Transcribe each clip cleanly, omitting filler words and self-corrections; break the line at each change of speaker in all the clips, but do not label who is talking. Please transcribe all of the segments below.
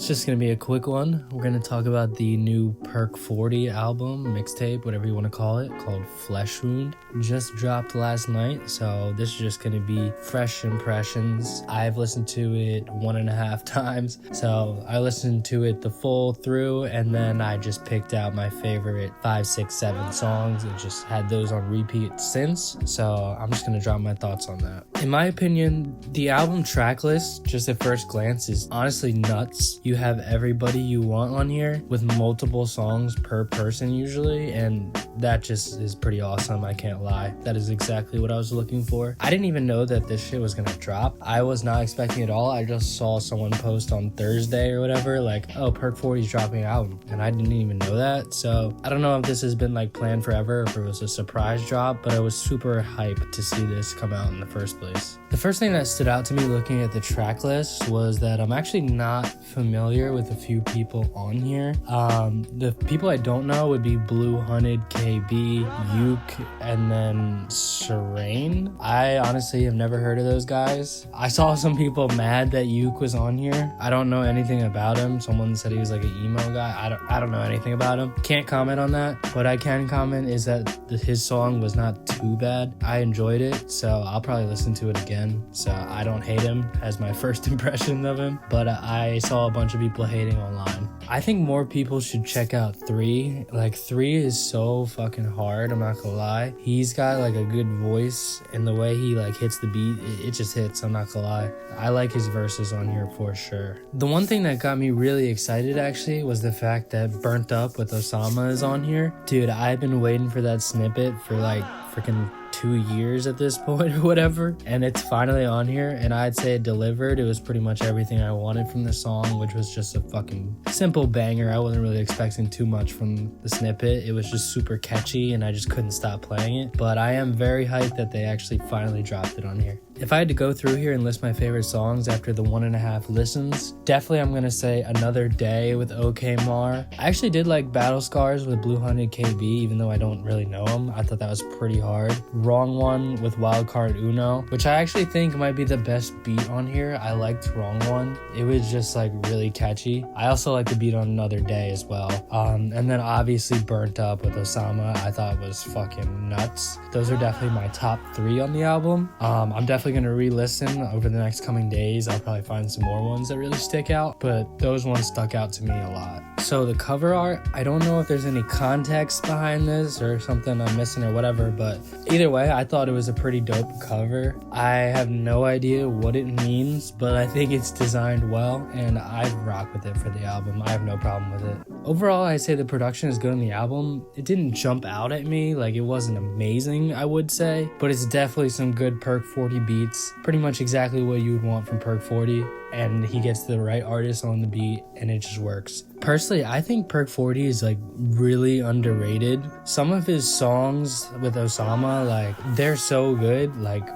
It's just gonna be a quick one. We're gonna talk about the new Perc40 album, mixtape, whatever you want to call it, called Flesh Wound. Just dropped last night, so this is just gonna be fresh impressions. I've listened to it 1.5 times, so I listened to it the full through, and then I just picked out my favorite 5, 6, 7 songs and just had those on repeat since. So I'm just gonna drop my thoughts on that. In my opinion, the album track list, just at first glance, is honestly nuts. You have everybody you want on here with multiple songs per person usually, and that just is pretty awesome. I can't lie. That is exactly what I was looking for. I didn't even know that this shit was gonna drop. I was not expecting it at all. I just saw someone post on Thursday or whatever, like, oh, Perc40 is dropping an album, and I didn't even know that. So I don't know if this has been like planned forever, or if it was a surprise drop, but I was super hyped to see this come out in the first place. The first thing that stood out to me looking at the track list was that I'm actually not familiar with a few people on here. The people I don't know would be Blue Hunted, KB, Uke, and then Serene. I honestly have never heard of those guys. I saw some people mad that Uke was on here. I don't know anything about him. Someone said he was like an emo guy. I don't know anything about him. Can't comment on that. What I can comment is that his song was not too bad. I enjoyed it, so I'll probably listen to it again. So I don't hate him as my first impression of him, but I saw a bunch of people hating online. I think more people should check out 3. Like 3 is so fucking hard, I'm not gonna lie. He's got like a good voice, and the way he like hits the beat, it just hits, I'm not gonna lie. I like his verses on here for sure. The one thing that got me really excited actually was the fact that Burnt Up with Osama is on here. Dude, I've been waiting for that snippet for like freaking 2 years at this point or whatever, and it's finally on here, and I'd say it delivered. It was pretty much everything I wanted from the song, which was just a fucking simple banger. I wasn't really expecting too much from the snippet. It was just super catchy, and I just couldn't stop playing it. But I am very hyped that they actually finally dropped it on here. If I had to go through here and list my favorite songs after the 1.5 listens, definitely I'm gonna say Another Day with OK Mar. I actually did like Battle Scars with Blue Hunted KB, even though I don't really know him. I thought that was pretty hard. Wrong One with Wildcard Uno, which I actually think might be the best beat on here. I liked Wrong One. It was just like really catchy. I also like the beat on Another Day as well. And then obviously Burnt Up with Osama, I thought was fucking nuts. Those are definitely my top 3 on the album. I'm definitely gonna re-listen over the next coming days. I'll probably find some more ones that really stick out, but those ones stuck out to me a lot. So the cover art, I don't know if there's any context behind this or something I'm missing or whatever, but either way, I thought it was a pretty dope cover. I have no idea what it means, but I think it's designed well, and I rock with it for the album. I have no problem with it. Overall, I say the production is good on the album. It didn't jump out at me, like it wasn't amazing, I would say, but it's definitely some good Perc40 beats. Pretty much exactly what you would want from Perc40, and he gets the right artist on the beat, and it just works. Personally, I think Perc40 is like really underrated. Some of his songs with Osama, like they're so good. Like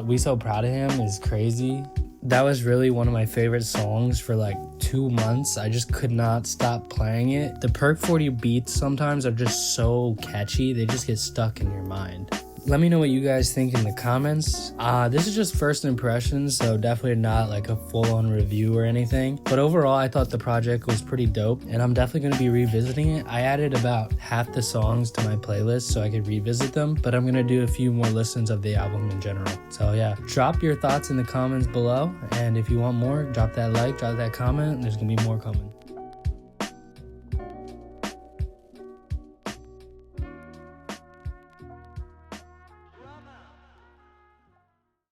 We So Proud of Him is crazy. That was really one of my favorite songs for like 2 months. I just could not stop playing it. The Perc40 beats sometimes are just so catchy. They just get stuck in your mind. Let me know what you guys think in the comments. This is just first impressions, so definitely not like a full-on review or anything. But overall, I thought the project was pretty dope, and I'm definitely going to be revisiting it. I added about half the songs to my playlist so I could revisit them, but I'm going to do a few more listens of the album in general. So yeah, drop your thoughts in the comments below, and if you want more, drop that like, drop that comment. There's going to be more coming.